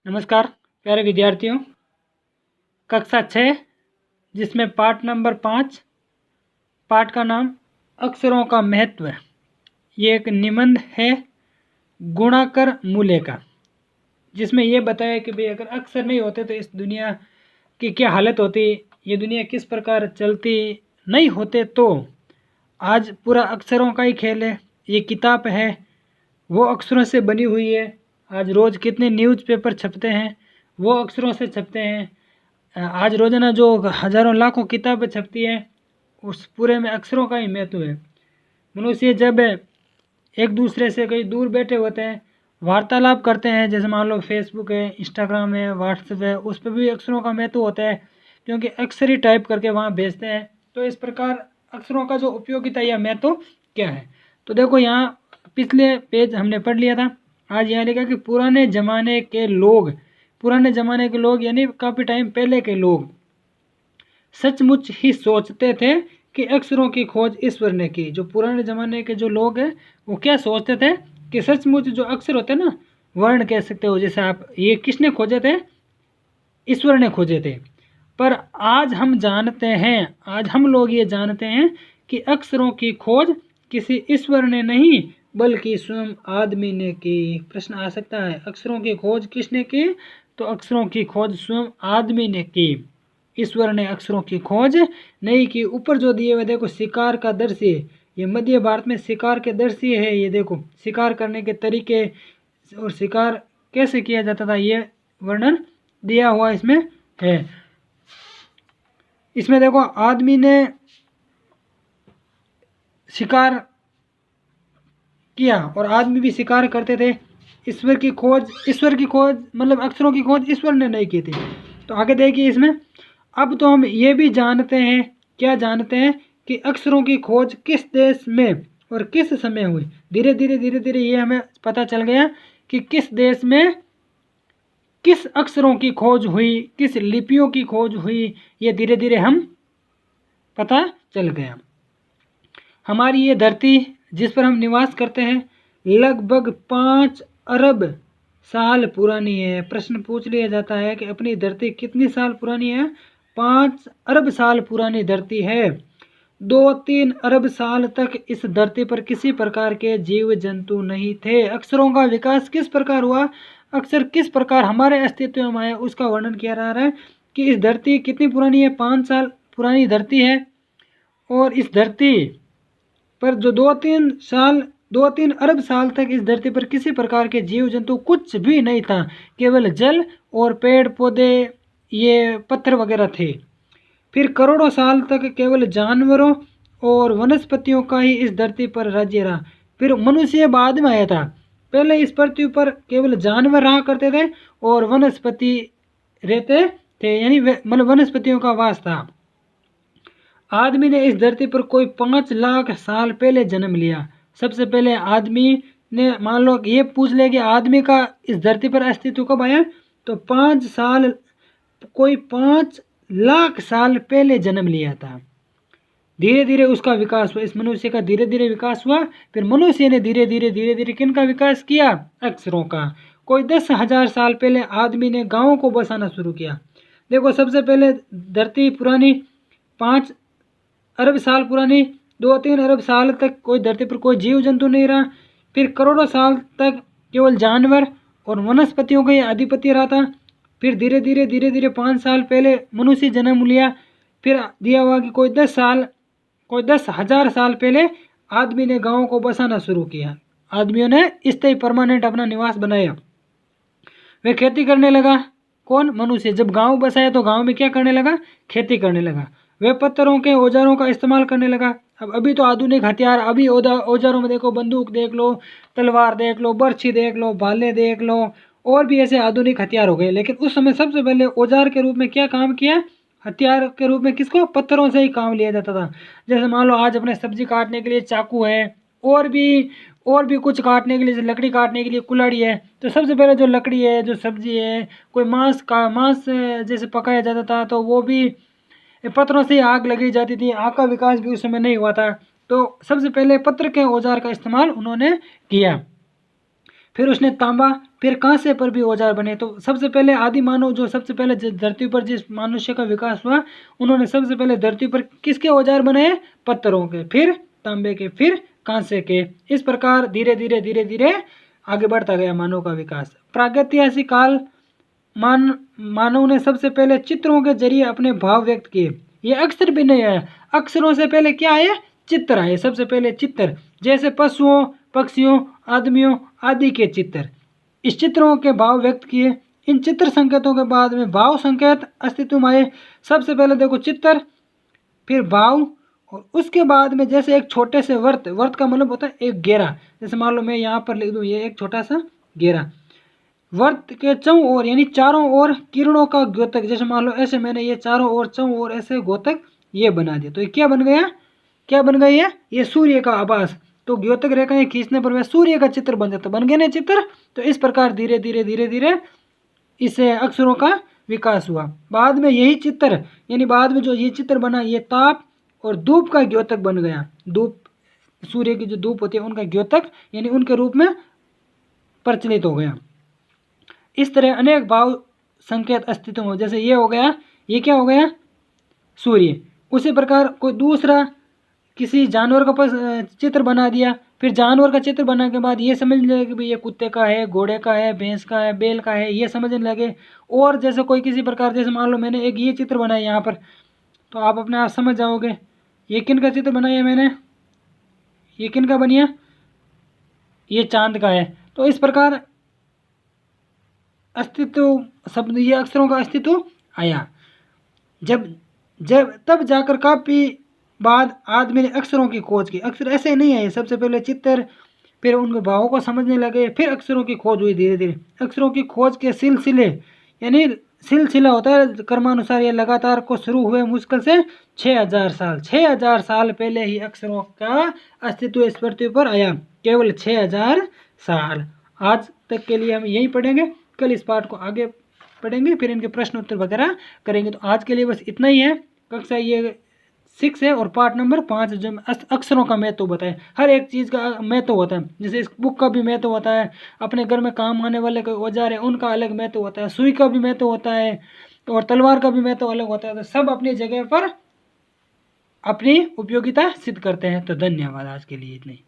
नमस्कार प्यारे विद्यार्थियों। कक्षा 6 जिसमें पाठ नंबर 5, पाठ का नाम अक्षरों का महत्व। ये एक निबंध है गुणाकर मूल्य का, जिसमें यह बताया कि भाई अगर अक्षर नहीं होते तो इस दुनिया की क्या हालत होती, ये दुनिया किस प्रकार चलती। नहीं होते तो आज पूरा अक्षरों का ही खेल है। ये किताब है वो अक्षरों से बनी हुई है। आज रोज़ कितने न्यूज़पेपर छपते हैं वो अक्षरों से छपते हैं। आज रोजाना जो हज़ारों लाखों किताबें छपती हैं उस पूरे में अक्षरों का ही महत्व है। मनुष्य जब एक दूसरे से कहीं दूर बैठे होते हैं, वार्तालाप करते हैं, जैसे मान लो फेसबुक है, इंस्टाग्राम है, व्हाट्सएप है, उस पर भी अक्षरों का महत्व होता है, क्योंकि अक्षर ही टाइप करके वहाँ भेजते हैं। तो इस प्रकार अक्षरों का जो उपयोगिता या महत्व क्या है, तो देखो यहाँ पिछले पेज हमने पढ़ लिया था। आज यहाँ लिखा कि पुराने ज़माने के लोग यानी काफ़ी टाइम पहले के लोग सचमुच ही सोचते थे कि अक्षरों की खोज ईश्वर ने की। जो पुराने ज़माने के जो लोग हैं वो क्या सोचते थे कि सचमुच जो अक्षर होते हैं ना, वर्ण कह सकते हो, जैसे आप, ये किसने खोजे थे? ईश्वर ने खोजे थे। पर आज हम लोग ये जानते हैं कि अक्षरों की खोज किसी ईश्वर ने नहीं बल्कि स्वयं आदमी ने की। प्रश्न आ सकता है, अक्षरों की खोज किसने की? तो अक्षरों की खोज स्वयं आदमी ने की, ईश्वर ने अक्षरों की खोज नहीं की। ऊपर जो दिए हुए देखो, शिकार का दृश्य, ये मध्य भारत में शिकार के दृश्य है। ये देखो शिकार करने के तरीके और शिकार कैसे किया जाता था, ये वर्णन दिया हुआ इसमें है। इसमें देखो आदमी ने शिकार किया और आदमी भी शिकार करते थे। ईश्वर की खोज मतलब अक्षरों की खोज ईश्वर ने नहीं की थी। तो आगे देखिए इसमें, अब तो हम ये भी जानते हैं, क्या जानते हैं कि अक्षरों की खोज किस देश में और किस समय हुई। धीरे धीरे ये हमें पता चल गया कि किस देश में किस अक्षरों की खोज हुई, किस लिपियों की खोज हुई, ये धीरे धीरे हम पता चल गया। हमारी ये धरती जिस पर हम निवास करते हैं लगभग 5 अरब साल पुरानी है। प्रश्न पूछ लिया जाता है कि अपनी धरती कितनी साल पुरानी है? 5 अरब साल पुरानी धरती है। 2-3 अरब साल तक इस धरती पर किसी प्रकार के जीव जंतु नहीं थे। अक्षरों का विकास किस प्रकार हुआ, अक्षर किस प्रकार हमारे अस्तित्व में आया, उसका वर्णन किया जा रहा है कि इस धरती कितनी पुरानी है? 5 साल पुरानी धरती है। और इस धरती पर जो 2-3 अरब साल तक इस धरती पर किसी प्रकार के जीव जंतु कुछ भी नहीं था, केवल जल और पेड़ पौधे, ये पत्थर वगैरह थे। फिर करोड़ों साल तक केवल जानवरों और वनस्पतियों का ही इस धरती पर राज्य रहा। फिर मनुष्य बाद में आया था। पहले इस पृथ्वी पर केवल जानवर रहा करते थे और वनस्पति रहते थे, यानी मतलब वनस्पतियों का वास था। आदमी ने इस धरती पर कोई 5 लाख साल पहले जन्म लिया। सबसे पहले आदमी ने, मान लो ये पूछ ले कि आदमी का इस धरती पर अस्तित्व कब आया, तो 5 लाख साल पहले जन्म लिया था। धीरे धीरे उसका विकास हुआ, इस मनुष्य का धीरे धीरे विकास हुआ। फिर मनुष्य ने धीरे धीरे किनका विकास किया? अक्षरों का। कोई 10,000 साल पहले आदमी ने गाँवों को बसाना शुरू किया। देखो सबसे पहले धरती पुरानी 5 अरब साल पुरानी, 2-3 अरब साल तक कोई धरती पर कोई जीव जंतु नहीं रहा। फिर करोड़ों साल तक केवल जानवर और वनस्पतियों का ही आधिपत्य रहा था। फिर धीरे धीरे 5 साल पहले मनुष्य जन्म लिया। फिर दिया हुआ कि कोई 10,000 साल पहले आदमी ने गाँव को बसाना शुरू किया। आदमियों ने स्थायी परमानेंट अपना निवास बनाया। वे खेती करने लगा। कौन? मनुष्य। जब गांव बसाया तो गांव में क्या करने लगा? खेती करने लगा। वे पत्थरों के औजारों का इस्तेमाल करने लगा। अभी तो आधुनिक हथियार, अभी औजारों में देखो, बंदूक देख लो, तलवार देख लो, बर्छी देख लो, भाले देख लो, और भी ऐसे आधुनिक हथियार हो गए। लेकिन उस समय सबसे पहले औजार के रूप में क्या काम किया? हथियार के रूप में किसको? पत्थरों से ही काम लिया जाता था। जैसे मान लो आज अपने सब्जी काटने के लिए चाकू है, और भी कुछ काटने के लिए, लकड़ी काटने के लिए कुल्हाड़ी है। तो सबसे पहले जो लकड़ी है, जो सब्जी है, कोई मांस जैसे पकाया जाता था तो वो भी पत्थरों से आग लगाई जाती थी। आग का विकास भी उस समय नहीं हुआ था, तो सबसे पहले पत्थर के औजार का इस्तेमाल उन्होंने किया। फिर उसने तांबा, फिर कांसे पर भी औजार बने। तो सबसे पहले आदि मानव जो सबसे पहले धरती पर जिस मनुष्य का विकास हुआ, उन्होंने सबसे पहले धरती पर किसके औजार बनाए? पत्थरों के, फिर तांबे के, फिर कांसे के। इस प्रकार धीरे धीरे धीरे धीरे आगे बढ़ता गया मानव का विकास। प्रागैतिहासिक काल मानव ने सबसे पहले चित्रों के जरिए अपने भाव व्यक्त किए। ये अक्षर भी नहीं आया, अक्षरों से पहले क्या आए? चित्र आए। सबसे पहले चित्र, जैसे पशुओं, पक्षियों, आदमियों आदि के चित्र। इस चित्रों के भाव व्यक्त किए। इन चित्र संकेतों के बाद में भाव संकेत अस्तित्व में आए। सबसे पहले देखो चित्र, फिर भाव, और उसके बाद में जैसे एक छोटे से वर्त, वर्त का मतलब होता है एक घेरा। जैसे मान लो मैं यहाँ पर लिख दूँ ये एक छोटा सा घेरा। वर्त के चौं ओर यानी चारों ओर किरणों का द्योतक, जैसे मान लो ऐसे मैंने ये चारों ओर चौं ओर ऐसे द्योतक ये बना दिया, तो ये क्या बन गया? क्या बन गई है? ये सूर्य का आभास। तो द्योतक रेखाएं खींचने पर वह सूर्य का चित्र बन जाता, बन गया ना चित्र। तो इस प्रकार धीरे धीरे धीरे धीरे इससे अक्षरों का विकास हुआ। बाद में यही चित्र यानी बाद में जो ये चित्र बना, ये ताप और धूप का द्योतक बन गया। धूप, सूर्य की जो धूप होती है उनका द्योतक यानी उनके रूप में प्रचलित हो गया। इस तरह अनेक भाव संकेत अस्तित्व में, जैसे ये हो गया, ये क्या हो गया? सूर्य। उसी प्रकार कोई दूसरा किसी जानवर का चित्र बना दिया, फिर जानवर का चित्र बनाने के बाद ये समझने लगे कि भाई ये कुत्ते का है, घोड़े का है, भैंस का है, बैल का है, ये समझने लगे। और जैसे कोई किसी प्रकार, जैसे मान लो मैंने एक ये चित्र बनाया यहाँ पर, तो आप अपने आप समझ जाओगे ये किन का चित्र बनाया मैंने, ये किन का बनिया? ये चांद का है। तो इस प्रकार अस्तित्व शब्द, ये अक्षरों का अस्तित्व आया। जब तब जाकर काफ़ी बाद आदमी ने अक्षरों की खोज की। अक्षर ऐसे नहीं आए, सबसे पहले चित्र, फिर उनके भावों को समझने लगे, फिर अक्षरों की खोज हुई धीरे धीरे। अक्षरों की खोज के सिलसिले यानी सिलसिला होता है क्रमानुसार, ये लगातार को शुरू हुए मुश्किल से 6000 साल पहले ही अक्षरों का अस्तित्व इस पृथ्वी पर आया। केवल 6000 साल। आज तक के लिए हम यही पढ़ेंगे, कल इस पाठ को आगे पढ़ेंगे, फिर इनके प्रश्न उत्तर वगैरह करेंगे। तो आज के लिए बस इतना ही है। कक्षा ये 6 है और पार्ट नंबर 5 जो अक्षरों का महत्व बताए। हर एक चीज़ का महत्व होता है, जैसे इस बुक का भी महत्व होता है, अपने घर में काम आने वाले कोई औजार है उनका अलग महत्व होता है, सुई का भी महत्व होता है और तलवार का भी महत्व अलग होता है। तो सब अपनी जगह पर अपनी उपयोगिता सिद्ध करते हैं। तो धन्यवाद, आज के लिए इतने ही।